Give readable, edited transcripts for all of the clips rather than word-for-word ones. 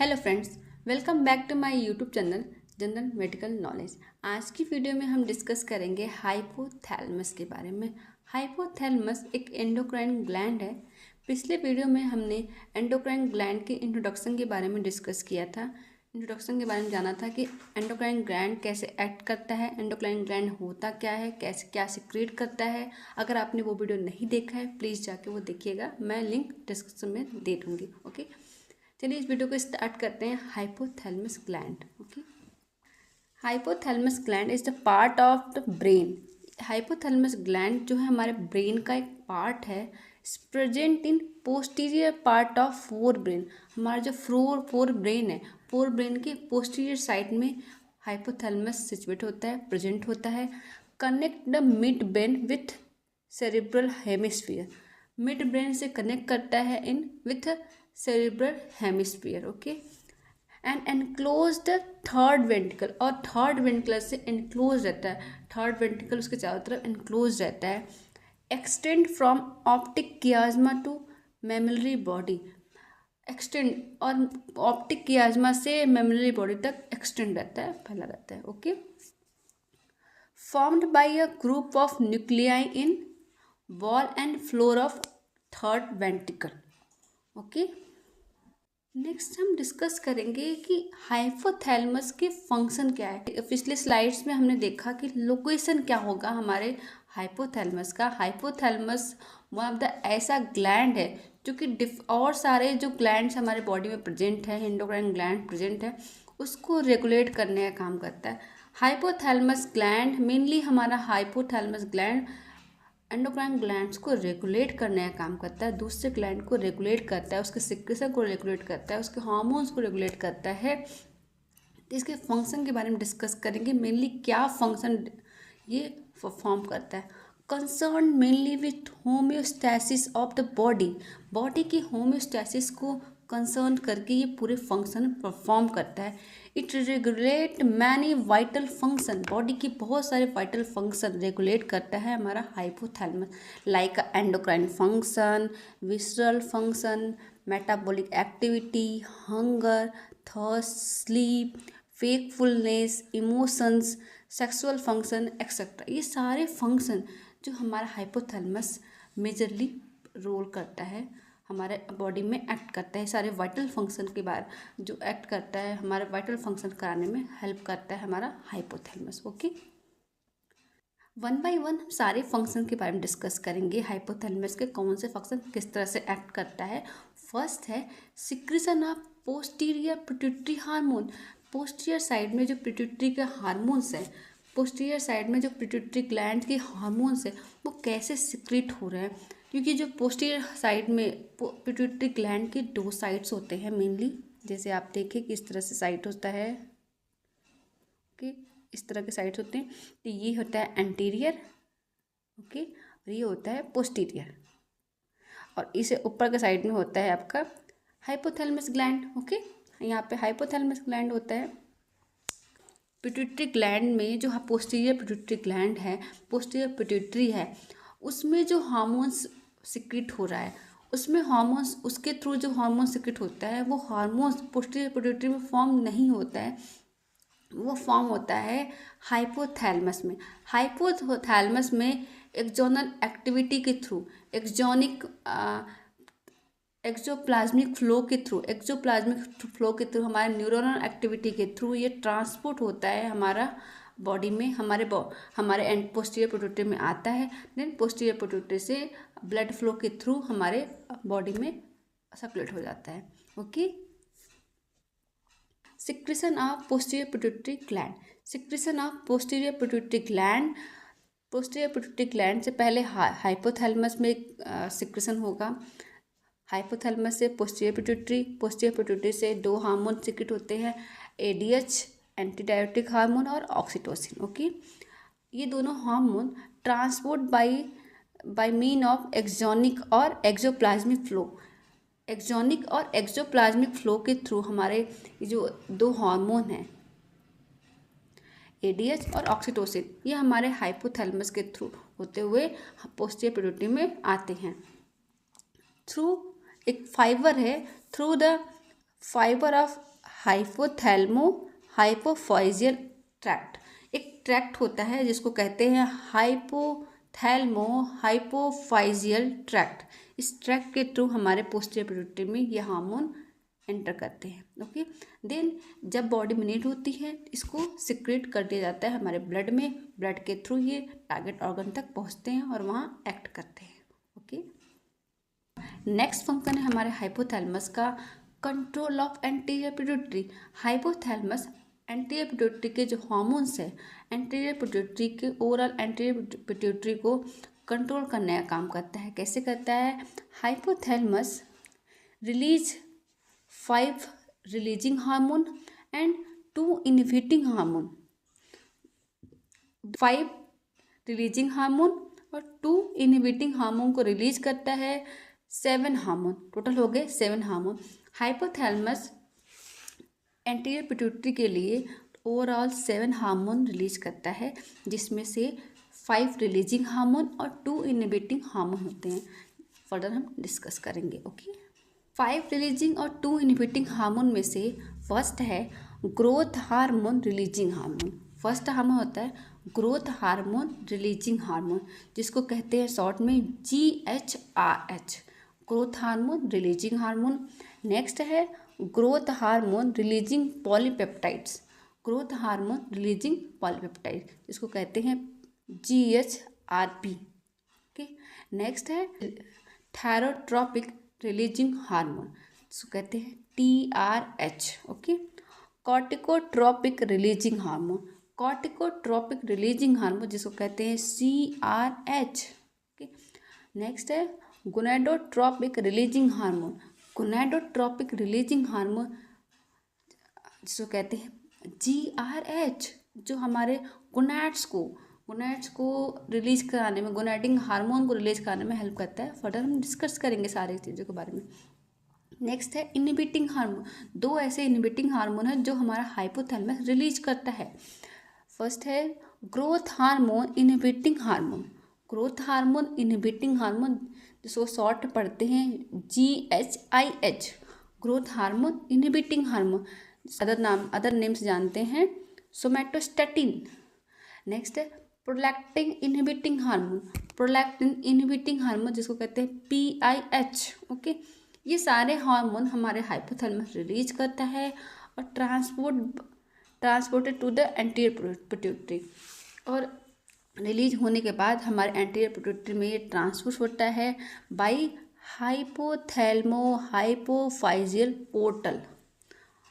Hello friends, welcome back to my YouTube channel general medical knowledge. आज की video में हम डिस्कस करेंगे हाइपोथैलेमस के बारे में। हाइपोथैलेमस एक एंडोक्राइन ग्लैंड है। पिछले वीडियो में हमने एंडोक्राइन ग्लैंड के इंट्रोडक्शन के बारे में डिस्कस किया था। इंट्रोडक्शन के बारे में जाना था कि एंडोक्राइन ग्लैंड कैसे एक्ट करता है, एंडोक्राइन ग्लैंड होता क्या है, कैसे क्या सिक्रीट करता है। अगर आपने वो वीडियो नहीं देखा है प्लीज़ जाके वो देखिएगा, मैं लिंक डिस्क्रिप्शन में दे दूँगी। ओके, चलिए इस वीडियो को स्टार्ट करते हैं। Hypothalamus gland. Okay, hypothalamus gland is the part of the brain. Hypothalamus gland जो है हमारे ब्रेन का एक पार्ट है। Present in posterior part of fore brain. हमारा जो फोर ब्रेन है, फोर ब्रेन के पोस्टीरियर साइड में हाइपोथैलेमस सिचुएट होता है, प्रेजेंट होता है। Connect the mid brain with cerebral hemisphere. Mid brain से कनेक्ट करता है in with cerebral hemisphere. Okay, and enclose the third ventricle, और थर्ड वेंट्रिकल से एनक्लोज रहता है। थर्ड वेंट्रिकल उसके चारों तरफ एनक्लोज रहता है। Extend from optic chiasma to memory body. Extend और ऑप्टिक कियाज्मा से मेमोरी बॉडी तक एक्सटेंड रहता है, फैला रहता है। Okay, formed by a group of nuclei in wall and floor of third ventricle. Okay, next हम डिस्कस करेंगे कि हाइपोथैलेमस के फंक्शन क्या है। पिछले स्लाइड्स में हमने देखा कि लोकेशन क्या होगा हमारे हाइपोथैलेमस का। हाइपोथैलेमस वन ऑफ द ऐसा ग्लैंड है जो कि और सारे जो ग्लैंड्स हमारे बॉडी में प्रेजेंट है, एंडोक्राइन ग्लैंड प्रेजेंट है, उसको रेगुलेट करने का काम करता है। हाइपोथैलेमस ग्लैंड मेनली हमारा हाइपोथैलेमस ग्लैंड एंडोक्राइन ग्लैंड्स को रेगुलेट करने का काम करता है, दूसरे ग्लैंड को रेगुलेट करता है, उसके सिक्रेशन को रेगुलेट करता है, उसके हार्मोन्स को रेगुलेट करता है। इसके फंक्शन के बारे में डिस्कस करेंगे। मेनली क्या फंक्शन ये परफॉर्म करता है। Concern mainly with homeostasis of the body. Body की होम्योस्टैसिस को कंसर्न करके ये पूरे फंक्शन परफॉर्म करता है। It regulate many vital function. Body की बहुत सारे वाइटल फंक्शन रेगुलेट करता है हमारा hypothalamus, like endocrine function, visceral function, metabolic activity, hunger, thirst, sleep, wakefulness, emotions, sexual function etcetera. ये सारे फंक्शन जो हमारा हाइपोथैलेमस मेजरली रोल करता है, हमारे बॉडी में एक्ट करता है। सारे वाइटल फंक्शन के बारे जो एक्ट करता है, हमारे वाइटल फंक्शन कराने में हेल्प करता है हमारा hypothalamus. Okay, one by one हम सारे फंक्शन के बारे में डिस्कस करेंगे। हाइपोथैलेमस के कौन से फंक्शन किस तरह से एक्ट करता है। फर्स्ट है secretion of posterior pituitary hormone. Posterior side में जो पिट्यूटरी के हार्मोन्स है, पोस्टीरियर साइड में जो पिट्यूटरी ग्लैंड के हार्मोन्स है वो कैसे सिक्रीट हो रहे हैं। क्योंकि जो पोस्टीरियर साइड में पिट्यूटरी ग्लैंड के दो साइड्स होते हैं मेनली, जैसे आप देखें कि इस तरह से साइड होता है कि इस तरह के साइड्स होते हैं। तो ये होता है एंटीरियर, ओके, और ये होता है पोस्टीरियर, और इसे ऊपर के साइड में होता है आपका हाइपोथैलेमस ग्लैंड। ओके, यहाँ पे हाइपोथैलेमस ग्लैंड होता है। पिट्यूटरी ग्लैंड में जो पोस्टीरियर पिट्यूटरी ग्लैंड है, पोस्टीरियर पिट्यूटरी है, उसमें जो हार्मोन्स सिक्रीट हो रहा है, उसमें हार्मोन्स, उसके थ्रू जो हार्मोन सिक्रीट होता है वो हार्मोन्स पोस्टीरियर पिट्यूटरी में फॉर्म नहीं होता है, वो फॉर्म होता है हाइपोथैलेमस में। हाइपोथैलेमस में एक्सोनल एक्टिविटी के थ्रू, एक्सोप्लाज्मिक फ्लो के थ्रू, हमारे न्यूरोनल एक्टिविटी के थ्रू ये ट्रांसपोर्ट होता है हमारा बॉडी में, हमारे एंड पोस्टीरियर पिट्यूटरी में आता है। देन पोस्टीरियर पिट्यूटरी से ब्लड फ्लो के थ्रू हमारे बॉडी में सर्कुलेट हो जाता है। Okay, secretion of posterior pituitary gland. Secretion of posterior pituitary gland, posterior pituitary gland से पहले हाइपोथैलेमस में सिक्रीशन होगा। हाइपोथैलेमस से पोस्टीरियर पिट्यूटरी, पोस्टीरियर पिट्यूटरी से दो हार्मोन सिक्रीट होते हैं, एडीएच एंटीडायरेटिक हार्मोन और ऑक्सीटोसिन। ओके, ये दोनों hormone transport by mean of axonic और एक्सोप्लाज्मिक फ्लो, एक्सोनिक और एक्सोप्लाज्मिक फ्लो के थ्रू हमारे जो दो हार्मोन हैं एडीएच और ऑक्सीटोसिन, ये हमारे हाइपोथैलेमस के थ्रू होते हुए पोस्टीरियर पिट्यूटरी में आते हैं। थ्रू एक फाइबर है, through the fibre of hypothalamo hypophyseal tract. एक ट्रैक्ट होता है जिसको कहते हैं हाइपोथैलेमो हाइपोफाइजियल ट्रैक्ट। इस ट्रैक्ट के थ्रू हमारे पोस्टीरियर पिट्यूटरी में ये हार्मोन एंटर करते हैं। ओके, देन जब बॉडी में नीड होती है इसको सिक्रेट कर दिया जाता है हमारे ब्लड में। ब्लड के थ्रू ये टारगेट ऑर्गन तक पहुंचते हैं और वहाँ एक्ट करते हैं। ओके, नेक्स्ट फंक्शन है हमारे हाइपोथैलेमस का, control of anterior pituitary. Hypothalamus anterior pituitary के जो हार्मोन्स है, एंटीरियर पिट्यूटरी के ओवरऑल एंटीरियर पिट्यूटरी को कंट्रोल करने का काम करता है। कैसे करता है? Hypothalamus release 5 releasing hormone and 2 inhibiting hormone. 5 releasing hormone और 2 इनहिबिटिंग हार्मोन को रिलीज करता है। 7 हार्मोन टोटल हो गए, 7 हार्मोन। हाइपोथैलेमस एंटीरियर पिट्यूटरी के लिए ओवरऑल 7 हार्मोन रिलीज करता है, जिसमें से 5 रिलीजिंग हार्मोन और 2 इनहिबिटिंग हार्मोन होते हैं। फर्दर हम डिस्कस करेंगे। ओके, 5 रिलीजिंग और 2 इनहिबिटिंग हार्मोन में से फर्स्ट है growth hormone releasing hormone. First hormone होता है ग्रोथ हार्मोन रिलीजिंग हार्मोन, जिसको कहते हैं शॉर्ट में GHRH, growth hormone releasing hormone. Next है growth hormone releasing polypeptides, growth hormone releasing polypeptide, जिसको कहते हैं GHRP। ओके, नेक्स्ट है थायरोट्रोपिक रिलीजिंग हार्मोन, जिसको कहते हैं TRH। Okay, corticotropic releasing hormone, corticotropic releasing hormone, जिसको कहते हैं CRH। ओके, नेक्स्ट है gonadotropic releasing hormone, gonadotropic releasing hormone, जिसको कहते हैं GRH, जो हमारे गोनाड्स को रिलीज कराने में, गोनाडिंग हार्मोन को रिलीज कराने में हेल्प करता है। फर्दर हम डिस्कस करेंगे सारी चीज़ों के बारे में। नेक्स्ट है इनहिबिटिंग हार्मोन। 2 ऐसे इनहिबिटिंग हार्मोन है जो हमारा हाइपोथैलेमस रिलीज करता है। फर्स्ट है growth hormone inhibiting hormone, growth hormone inhibiting hormone, जिसको शॉर्ट पढ़ते हैं GHIH, growth hormone inhibiting hormone. Other name से जानते हैं सोमैटोस्टैटिन। नेक्स्ट है prolactin inhibiting hormone, prolactin inhibiting hormone, जिसको कहते हैं PIH। ओके, ये सारे हार्मोन हमारे हाइपोथैलेमस रिलीज करता है और transported to the anterior pituitary, और रिलीज होने के बाद हमारे एंटीरियर पिट्यूटरी में ये ट्रांसपोर्ट होता है by hypothalamo hypophyseal portal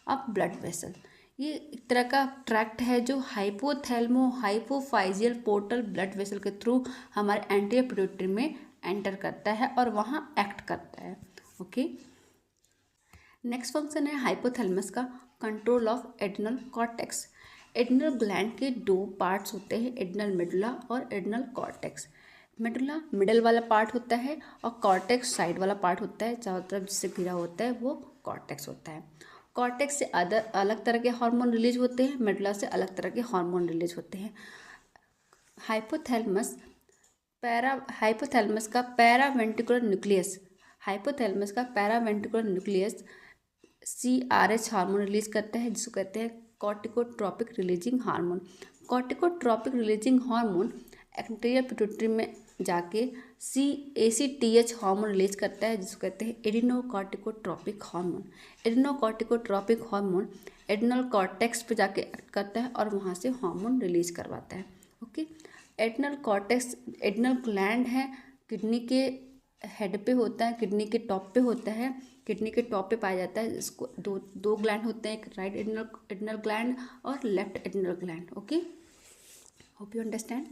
of blood vessel. ये एक तरह का ट्रैक्ट है जो hypothalamo hypophyseal portal blood vessel के थ्रू हमारे एंटीरियर पिट्यूटरी में एंटर करता है और वहाँ एक्ट करता है। ओके, नेक्स्ट फंक्शन है हाइपोथैलेमस का control of adrenal cortex. Adrenal gland के 2 पार्ट्स होते हैं, एड्रिनल मेडुला और एड्रिनल कॉर्टेक्स। मेडुला मिडल वाला पार्ट होता है और कॉर्टेक्स साइड वाला पार्ट होता है, चारों तरफ जिससे घिरा होता है वो कॉर्टेक्स होता है। कॉर्टेक्स से अलग तरह के हार्मोन रिलीज होते हैं, मेडुला से अलग तरह के हार्मोन रिलीज होते हैं। हाइपोथैलेमस का पैरावेंट्रिकुलर न्यूक्लियस, हाइपोथैलेमस का paraventricular nucleus CRH hormone release करता है, जिसको कहते हैं corticotropic releasing hormone. Corticotropic releasing hormone anterior pituitary में जाके ACTH हार्मोन रिलीज करता है, जिसको कहते हैं एडिनोकॉर्टिकोट्रोपिक हार्मोन। एडिनोकॉर्टिकोट्रोपिक हार्मोन एड्रिनल कॉर्टेक्स पे जाके एक्ट करता है और वहाँ से हार्मोन रिलीज करवाता है। Okay, adrenal cortex adrenal gland है, किडनी के हेड पे होता है, किडनी के टॉप पे होता है, किडनी के टॉप पे पाया जाता है। इसको दो ग्लैंड होते हैं, एक राइट एड्रिनल ग्लैंड और left adrenal gland. Okay, hope you understand.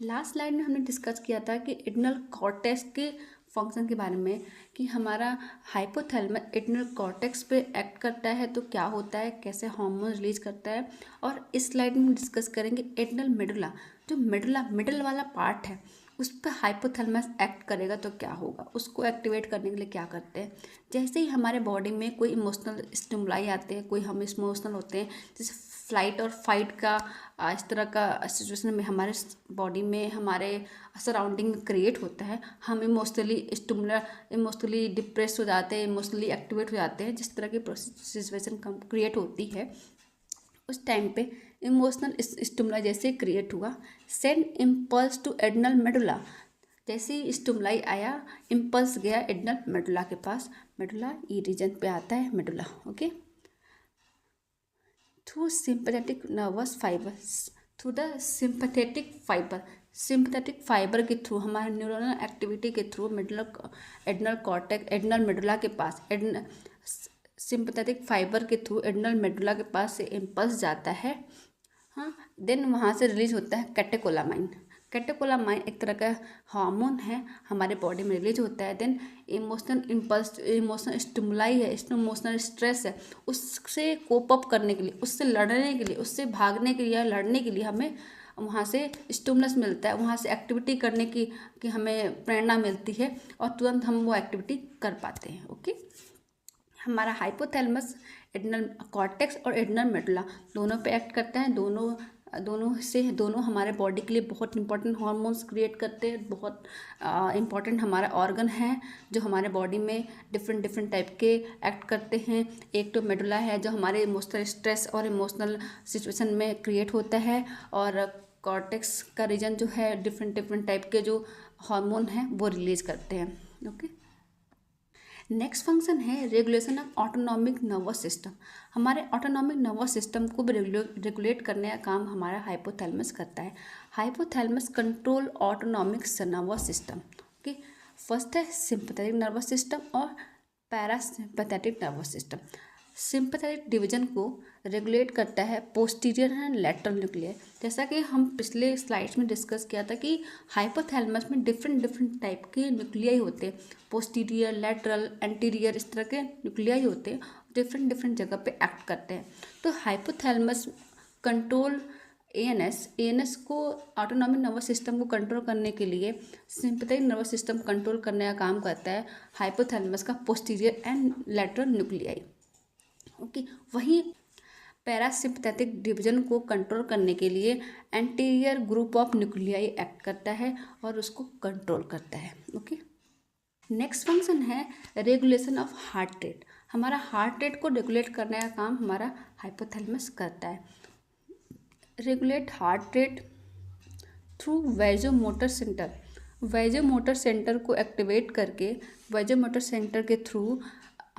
Last slide में हमने डिस्कस किया था कि एड्रिनल कॉर्टेक्स के फंक्शन के बारे में, कि हमारा हाइपोथैलेमस एड्रिनल कॉर्टेक्स पे एक्ट करता है तो क्या होता है, कैसे हार्मोन रिलीज करता है। और इस स्लाइड में डिस्कस करेंगे एड्रिनल मेडुला, जो मेडुला मिडल वाला पार्ट है उस पर हाइपोथैलेमस एक्ट करेगा तो क्या होगा, उसको एक्टिवेट करने के लिए क्या करते हैं, जैसे ही हमारे बॉडी में कोई इमोशनल स्टिमुलाई आते हैं, कोई हम इमोशनल होते हैं, जैसे फ्लाइट और फाइट का इस तरह का सिचुएशन में हमारे बॉडी में, हमारे सराउंडिंग में क्रिएट होता है, हम इमोशनली डिप्रेस हो जाते हैं, इमोशनली एक्टिवेट हो जाते हैं, जिस तरह की सिचुएशन क्रिएट होती है उस टाइम पे इमोशनल स्टिमुलाई जैसे क्रिएट हुआ, send impulse to adrenal medulla, जैसे ही स्टिमुलाई आया इम्पल्स गया एड्रिनल मेडुला के पास, मेडुला ई रीजन पे आता है medulla, okay. Through sympathetic nervous fibres, through the sympathetic fibre के थ्रू, हमारे न्यूरोनल एक्टिविटी के through adrenal cortex, adrenal medulla के पास, सिंपैथेटिक फाइबर के थ्रू एड्रिनल मेडुला के पास से इम्पल्स जाता है, हाँ। देन वहाँ से रिलीज होता है कैटेकोलामाइन। कैटेकोलामाइन एक तरह का हार्मोन है, हमारे बॉडी में रिलीज होता है। Then emotional impulse, emotional stimuli है, इमोशनल स्ट्रेस है, उससे कोप अप करने के लिए, उससे लड़ने के लिए, उससे भागने के लिए या लड़ने के लिए हमें वहाँ से स्टिमुलस मिलता है, वहाँ से एक्टिविटी करने की हमें प्रेरणा मिलती है और तुरंत हम वो एक्टिविटी कर पाते हैं, ओके। हमारा हाइपोथैलेमस एड्रिनल कॉर्टेक्स और एड्रिनल मेडुला दोनों पे एक्ट करता है, दोनों हमारे बॉडी के लिए बहुत इंपॉर्टेंट हार्मोन्स क्रिएट करते हैं, बहुत इंपॉर्टेंट हमारा ऑर्गन है जो हमारे बॉडी में डिफरेंट टाइप के एक्ट करते हैं। एक तो मेडुला है जो हमारे इमोशनल स्ट्रेस और इमोशनल सिचुएशन में क्रिएट होता है, और कॉर्टेक्स का रीजन जो है डिफरेंट टाइप के जो हार्मोन हैं वो रिलीज करते हैं, ओके। नेक्स्ट फंक्शन है regulation of autonomic nervous system. हमारे ऑटोनॉमिक नर्वस सिस्टम को भी रेगुलेट करने का काम हमारा हाइपोथैलेमस करता है। Hypothalamus control autonomic nervous system, okay. First है सिंपैथेटिक नर्वस सिस्टम और parasympathetic nervous system. Sympathetic division को रेगुलेट करता है पोस्टीरियर एंड लैटरल न्यूक्लियाई। जैसा कि हम पिछले स्लाइड्स में डिस्कस किया था कि हाइपोथैलेमस में डिफरेंट टाइप के न्यूक्लियाई होते हैं, पोस्टीरियर, लैटरल, एंटीरियर, इस तरह के न्यूक्लियाई होते हैं, डिफरेंट जगह पे एक्ट करते हैं। तो हाइपोथैलेमस कंट्रोल एएनएस को, ऑटोनॉमिक नर्वस सिस्टम को कंट्रोल करने के लिए सिंपैथेटिक नर्वस सिस्टम कंट्रोल करने का काम करता है हाइपोथैलेमस का posterior and lateral nuclei, okay. वहीं पैरासिम्पैथेटिक डिवीजन को कंट्रोल करने के लिए anterior group of nuclei act करता है और उसको कंट्रोल करता है, ओके। नेक्स्ट फंक्शन है रेगुलेशन ऑफ हार्ट रेट। हमारा हार्ट रेट को रेगुलेट करने का काम हमारा हाइपोथैलेमस करता है। Regulate heart rate through vasomotor centre. Vasomotor centre को एक्टिवेट करके वैजोमोटर सेंटर के थ्रू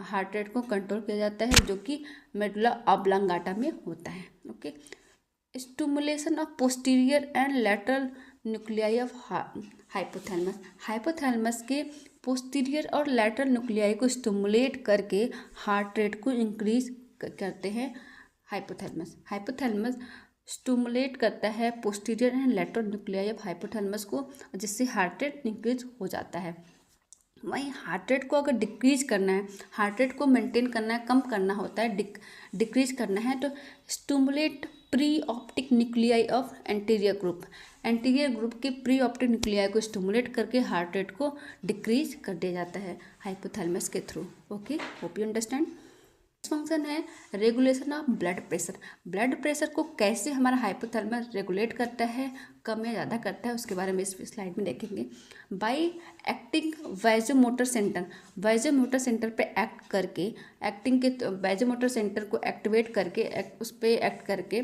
हार्ट रेट को कंट्रोल किया जाता है, जो कि मेडुला ऑब्लांगाटा में होता है, okay. Stimulation of posterior and lateral nuclei of hypothalamus. Hypothalamus के पोस्टीरियर और लैटरल न्यूक्लियाई को स्टिमुलेट करके हार्ट रेट को इंक्रीज करते हैं हाइपोथैलेमस स्टिमुलेट करता है posterior and lateral nuclei of hypothalamus को, जिससे हार्ट रेट इंक्रीज हो जाता है। वहीं हार्ट रेट को अगर डिक्रीज करना है, हार्ट रेट को मेंटेन करना है, कम करना होता है, डिक्रीज करना है, तो stimulate preoptic nuclei of anterior group के प्री ऑप्टिक न्यूक्लियाई को स्टिमुलेट करके हार्ट रेट को डिक्रीज कर दिया जाता है हाइपोथैलेमस के through, okay. Hope you understand. Function है regulation of blood pressure. Blood pressure को कैसे हमारा हाइपोथैलेमस रेगुलेट करता है, कम या ज़्यादा करता है, उसके बारे में इस स्लाइड में देखेंगे। बाय एक्टिंग वैजोमोटर सेंटर पे एक्ट करके, वैजोमोटर सेंटर को एक्टिवेट करके, उस पर एक्ट करके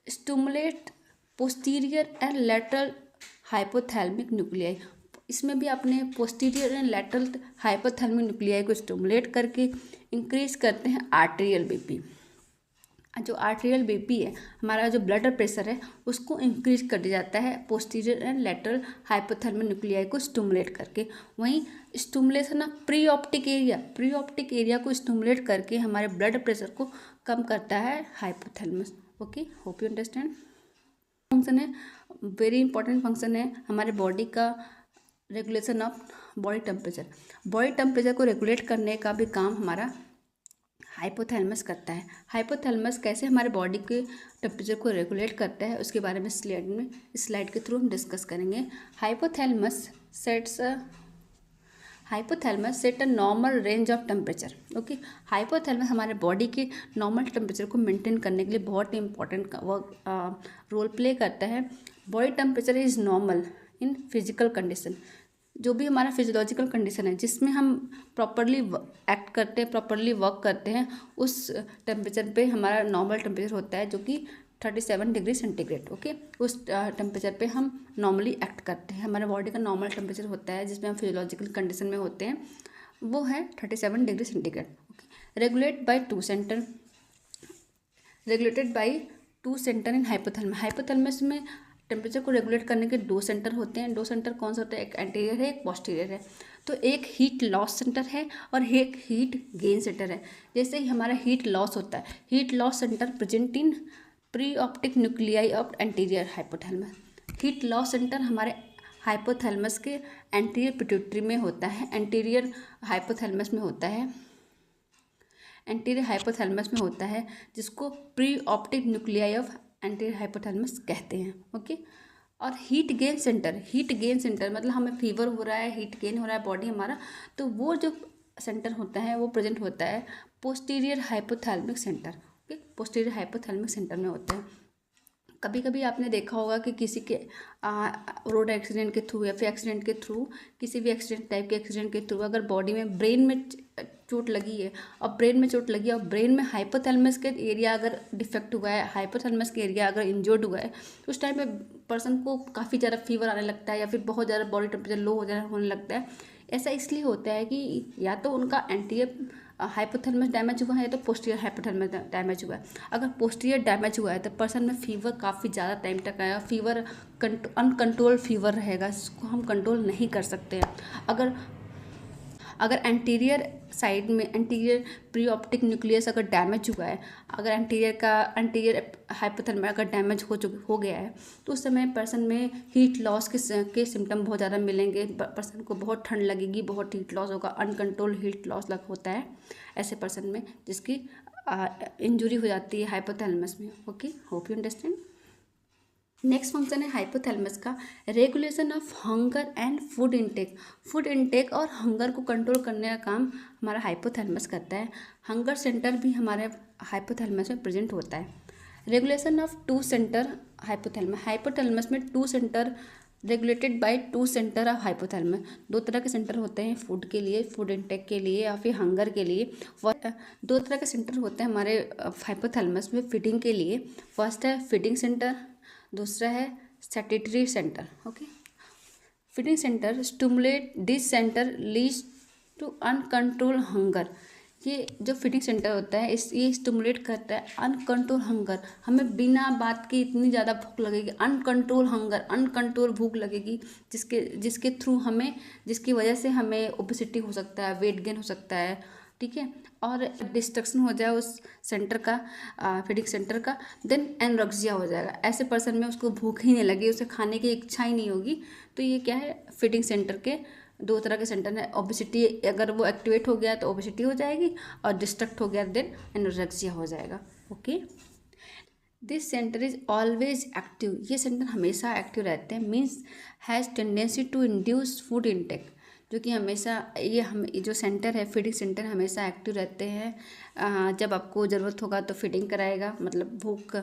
stimulate posterior and lateral hypothalamic nuclei. इसमें भी अपने posterior and lateral hypothalamic nuclei को स्टिमुलेट करके इंक्रीज करते हैं आर्टेरियल बीपी। जो आर्टेरियल बीपी है, हमारा जो ब्लड प्रेशर है, उसको इंक्रीज कर दिया जाता है posterior and lateral hypothalamic nuclei को स्टिमुलेट करके। वहीं stimulation of pre optic area को स्टिमुलेट करके हमारे ब्लड प्रेशर को कम करता है hypothalamus, okay. Hope you understand. Function है, वेरी इंपॉर्टेंट फंक्शन है हमारे बॉडी का, regulation of body temperature. Body temperature को रेगुलेट करने का भी काम हमारा हाइपोथैलेमस करता है। हाइपोथैलेमस कैसे हमारे बॉडी के टेम्परेचर को रेगुलेट करता है उसके बारे में स्लाइड के थ्रू हम डिस्कस करेंगे। Hypothalamus set a normal range of temperature. Okay, hypothalamus हमारे बॉडी के नॉर्मल टेम्परेचर को मेंटेन करने के लिए बहुत ही इंपॉर्टेंट रोल प्ले करता है। Body temperature is normal in physical condition, जो भी हमारा फिजियोलॉजिकल कंडीशन है जिसमें हम प्रॉपरली एक्ट करते हैं, प्रॉपरली वर्क करते हैं, उस टेम्परेचर पे हमारा नॉर्मल टेम्परेचर होता है जो कि 37 डिग्री सेंटीग्रेड। ओके, उस टेम्परेचर पे हम नॉर्मली एक्ट करते हैं। हमारे बॉडी का नॉर्मल टेम्परेचर होता है जिसमें हम फिजियोलॉजिकल कंडीशन में होते हैं, वो है 37 degree centigrade. Okay, regulated by two centre in hypothalamus. Hypothalamus में टेम्परेचर को रेगुलेट करने के 2 सेंटर होते हैं। 2 सेंटर कौन सा होता है? एक एंटीरियर है, एक पोस्टीरियर है। तो एक हीट लॉस सेंटर है और एक हीट गेन सेंटर है। जैसे ही हमारा हीट लॉस होता है, heat loss centre present in pre optic nuclei of anterior hypothalamus. Heat loss centre हमारे हाइपोथैलेमस के एंटीरियर पिट्यूटरी में होता है, एंटीरियर हाइपोथैलेमस में होता है, एंटीरियर हाइपोथैलेमस में होता है, जिसको pre optic nuclei of anterior hypothalamus कहते हैं। ओके, और हीट गेन सेंटर मतलब हमें फीवर हो रहा है, हीट गेन हो रहा है बॉडी हमारा, तो वो जो सेंटर होता है वो प्रेजेंट होता है posterior hypothalamic centre. Okay, posterior hypothalamic centre में होता है। कभी कभी आपने देखा होगा कि किसी के रोड एक्सीडेंट के थ्रू या फिर एक्सीडेंट के थ्रू, किसी भी टाइप के एक्सीडेंट के थ्रू अगर बॉडी में ब्रेन में चोट लगी है और ब्रेन में हाइपोथैलेमस के एरिया अगर डिफेक्ट हुआ है, हाइपोथैलेमस के एरिया अगर इंजर्ड हुआ है, तो उस टाइम पे पर्सन को काफ़ी ज़्यादा फीवर आने लगता है या फिर बहुत ज़्यादा बॉडी टेम्परेचर लो होने लगता है। ऐसा इसलिए होता है कि या तो उनका एंटीरियर हाइपोथैलेमस डैमेज हुआ है तो पोस्टीरियर हाइपोथैलेमस डैमेज हुआ है। अगर पोस्टीरियर डैमेज हुआ है तो पर्सन में फीवर काफ़ी ज़्यादा टाइम तक आएगा, फीवर अनकंट्रोल फीवर रहेगा, इसको हम कंट्रोल नहीं कर सकते हैं। अगर एंटीरियर साइड में एंटीरियर प्री ऑप्टिक न्यूक्लियस अगर डैमेज हुआ है, अगर एंटीरियर हाइपोथैलेमस अगर डैमेज हो गया है, तो उस समय पर्सन में हीट लॉस के सिम्टम बहुत ज़्यादा मिलेंगे। पर्सन को बहुत ठंड लगेगी, बहुत हीट लॉस होगा, अनकंट्रोल हीट लॉस होता है ऐसे पर्सन में जिसकी इंजुरी हो जाती है हाइपोथैलेमस में। Okay, hope you understand. Next function है हाइपोथैलेमस का regulation of hunger and food intake और हंगर को कंट्रोल करने का काम हमारा हाइपोथैलेमस करता है। हंगर सेंटर भी हमारे हाइपोथैलेमस में प्रेजेंट होता है। रेगुलेशन ऑफ 2 सेंटर हाइपोथैलेमस में 2 centre regulated by 2 centre of hypothalamus. 2 तरह के सेंटर होते हैं फूड के लिए, फूड इनटेक के लिए या फिर हंगर के लिए। 2 तरह के सेंटर होते हैं हमारे हाइपोथैलेमस में फीडिंग के लिए। फर्स्ट है फीडिंग सेंटर, दूसरा है satiety centre. Okay, feeding centre stimulate this centre leads to uncontrolled hunger. ये जो फीडिंग सेंटर होता है ये स्टिमुलेट करता है अनकंट्रोल हंगर। हमें बिना बात के इतनी ज़्यादा भूख लगेगी, अनकंट्रोल हंगर, अनकंट्रोल भूख लगेगी, जिसकी वजह से हमें ओबेसिटी हो सकता है, वेट गेन हो सकता है। ठीक है, और डिस्ट्रक्शन हो जाए उस सेंटर का, फीडिंग सेंटर का, देन एनोरेक्सिया हो जाएगा। ऐसे पर्सन में उसको भूख ही नहीं लगी, उसे खाने की इच्छा ही नहीं होगी। तो ये क्या है, फीडिंग सेंटर के 2 तरह के सेंटर है। ओबेसिटी अगर वो एक्टिवेट हो गया तो ओबेसिटी हो जाएगी, और डिस्ट्रक्ट हो गया देन एनोरेक्सिया हो जाएगा। Okay, this centre is always active. ये सेंटर हमेशा एक्टिव रहते हैं, means has tendency to induce food intake, जो कि हमेशा ये जो सेंटर है फीडिंग सेंटर हमेशा एक्टिव रहते हैं। जब आपको ज़रूरत होगा तो फीडिंग कराएगा, मतलब भूख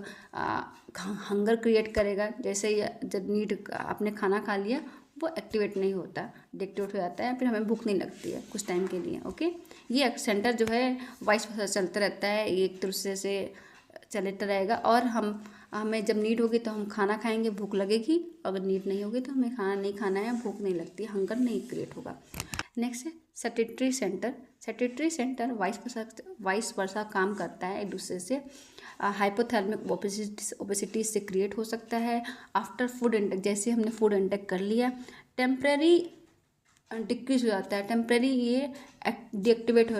हंगर क्रिएट करेगा। जैसे ही जब नीड आपने खाना खा लिया वो एक्टिवेट नहीं होता, डिएक्टिवेट हो जाता है, फिर हमें भूख नहीं लगती है कुछ टाइम के लिए। ओके, ये सेंटर जो है वाइस चलता रहता है, ये एक दूसरे से चलता रहेगा, और हमें जब नीड होगी तो हम खाना खाएंगे, भूख लगेगी, अगर नीड नहीं होगी तो हमें खाना नहीं खाना है, भूख नहीं लगती, हंगर नहीं क्रिएट होगा। नेक्स्ट है सैटिटरी सेंटर वाइस वर्सा काम करता है एक दूसरे से। हाइपोथैलेमिक ओबेसिटी से क्रिएट हो सकता है आफ्टर फूड इंटेक। जैसे हमने फूड इंटेक कर लिया, टेम्परेरी डिक्रीज हो जाता है, टेम्परेरी डीएक्टिवेट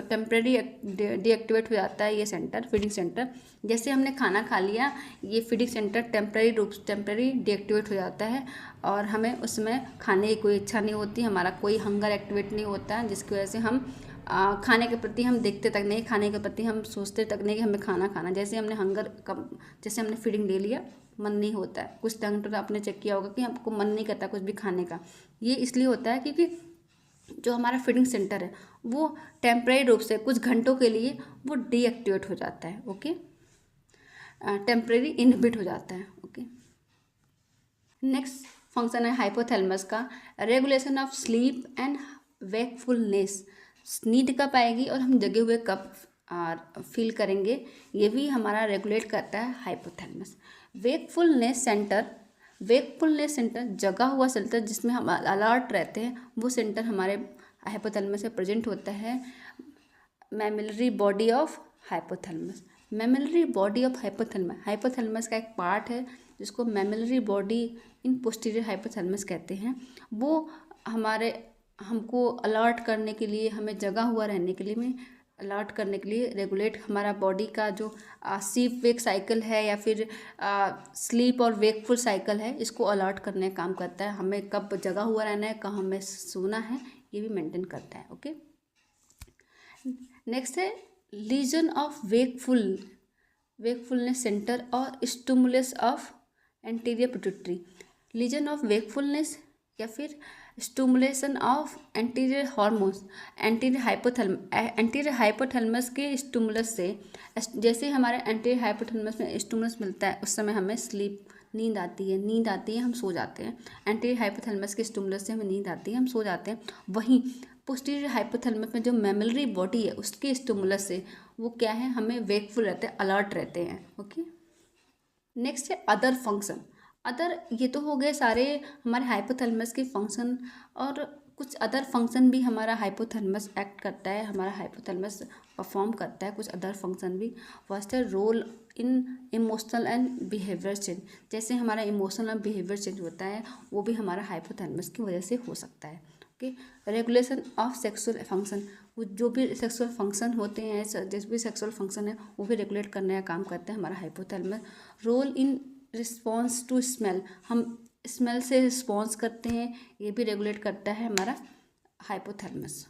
हो जाता है ये सेंटर, फीडिंग सेंटर। जैसे हमने खाना खा लिया, ये फीडिंग सेंटर टेम्परेरी डीएक्टिवेट हो जाता है, और हमें उसमें खाने की कोई इच्छा नहीं होती, हमारा कोई हंगर एक्टिवेट नहीं होता है, जिसकी वजह से हम खाने के प्रति हम देखते तक नहीं, खाने के प्रति हम सोचते तक नहीं कि हमें खाना खाना। जैसे हमने जैसे हमने फीडिंग ले लिया, मन नहीं होता है। कुछ डॉक्टर आपने चेक किया होगा कि आपको मन नहीं करता कुछ भी खाने का। ये इसलिए होता है क्योंकि जो हमारा फीडिंग सेंटर है वो टेम्परेरी रूप से कुछ घंटों के लिए वो डीएक्टिवेट हो जाता है। ओके, टेम्परेरी इनहिबिट हो जाता है। ओके, नेक्स्ट फंक्शन है हाइपोथैलेमस का, regulation of sleep and wakefulness. नींद कब आएगी और हम जगे हुए कब फील करेंगे, ये भी हमारा रेगुलेट करता है हाइपोथैलेमस। वेकफुलनेस सेंटर जगा हुआ सेंटर जिसमें हम अलर्ट रहते हैं, वो सेंटर हमारे हाइपोथैलेमस में प्रेजेंट होता है। Mammillary body of hypothalamus. Mammillary body of hypothalamus का एक पार्ट है जिसको mammillary body in posterior hypothalamus कहते हैं। वो हमको अलर्ट करने के लिए, हमें जगा हुआ रहने के लिए, अलर्ट करने के लिए, रेगुलेट हमारा बॉडी का जो स्लीप वेक साइकिल है या फिर स्लीप और वेकफुल साइकिल है, इसको अलर्ट करने का काम करता है। हमें कब जगा हुआ रहना है, कब हमें सोना है, ये भी मेंटेन करता है। ओके, नेक्स्ट है लीजन ऑफ वेकफुलनेस सेंटर और stimulus of anterior pituitary. Lesion of wakefulness या फिर stimulation of anterior hormones, anterior hypothalamus के स्टिमुलस से, जैसे हमारे एंटीरियर हाइपोथैलेमस में स्टिमुलस मिलता है उस समय हमें नींद आती है, हम सो जाते हैं। एंटीरियर हाइपोथैलेमस के स्टिमुलस से हमें नींद आती है, हम सो जाते हैं। वहीं पोस्टीरियर हाइपोथैलेमस में जो मैमिलरी बॉडी है उसके स्टिमुलस से वो क्या है, हमें वेकफुल रहते हैं, अलर्ट रहते हैं। ओके, नेक्स्ट है अदर फंक्शन। ये तो हो गए सारे हमारे हाइपोथैलेमस के फंक्शन, और कुछ अदर फंक्शन भी हमारा हाइपोथैलेमस एक्ट करता है, हमारा हाइपोथैलेमस परफॉर्म करता है कुछ अदर फंक्शन भी। फर्स्ट है role in emotional and behaviour change. जैसे हमारा इमोशनल और बिहेवियर चेंज होता है वो भी हमारा हाइपोथैलेमस की वजह से हो सकता है। Okay, regulation of sexual function. जो भी सेक्सुअल फंक्शन होते हैं, जिस भी सेक्सुअल फंक्शन है वो भी रेगुलेट करने का काम करता है हमारा hypothalamus. Role in response to smell, हम स्मेल से रिस्पॉन्स करते हैं, ये भी रेगुलेट करता है हमारा hypothalamus.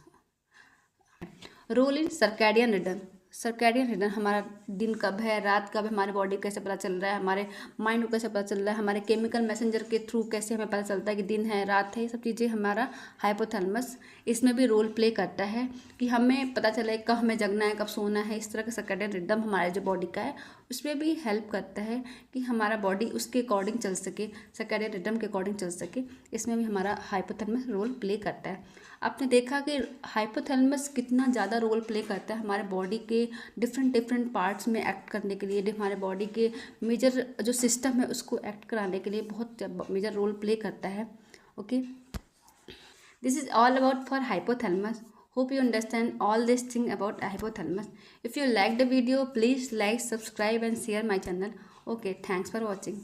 Role in circadian rhythm, हमारा दिन कब है, रात कब है, हमारे बॉडी कैसे पता चल रहा है, हमारे माइंड को कैसे पता चल रहा है, हमारे केमिकल मैसेंजर के थ्रू कैसे हमें पता चलता है कि दिन है रात है, ये सब चीज़ें हमारा हाइपोथैलेमस इसमें भी रोल प्ले करता है कि हमें पता चले कब हमें जगना है, कब सोना है। इस तरह का सर्कैडियन रिदम हमारे जो बॉडी का है उसमें भी हेल्प करता है कि हमारा बॉडी उसके अकॉर्डिंग चल सके, सर्कैडियन रिदम के अकॉर्डिंग चल सके। इसमें भी हमारा हाइपोथैलेमस रोल प्ले करता है। आपने देखा कि हाइपोथैलेमस कितना ज़्यादा रोल प्ले करता है हमारे बॉडी के डिफरेंट पार्ट्स में एक्ट करने के लिए, हमारे बॉडी के मेजर जो सिस्टम है उसको एक्ट कराने के लिए बहुत मेजर रोल प्ले करता है। Okay, this is all about for hypothalamus. Hope you understand all this thing about hypothalamus. If you like the video, please like, subscribe and share my channel. Okay, thanks for watching.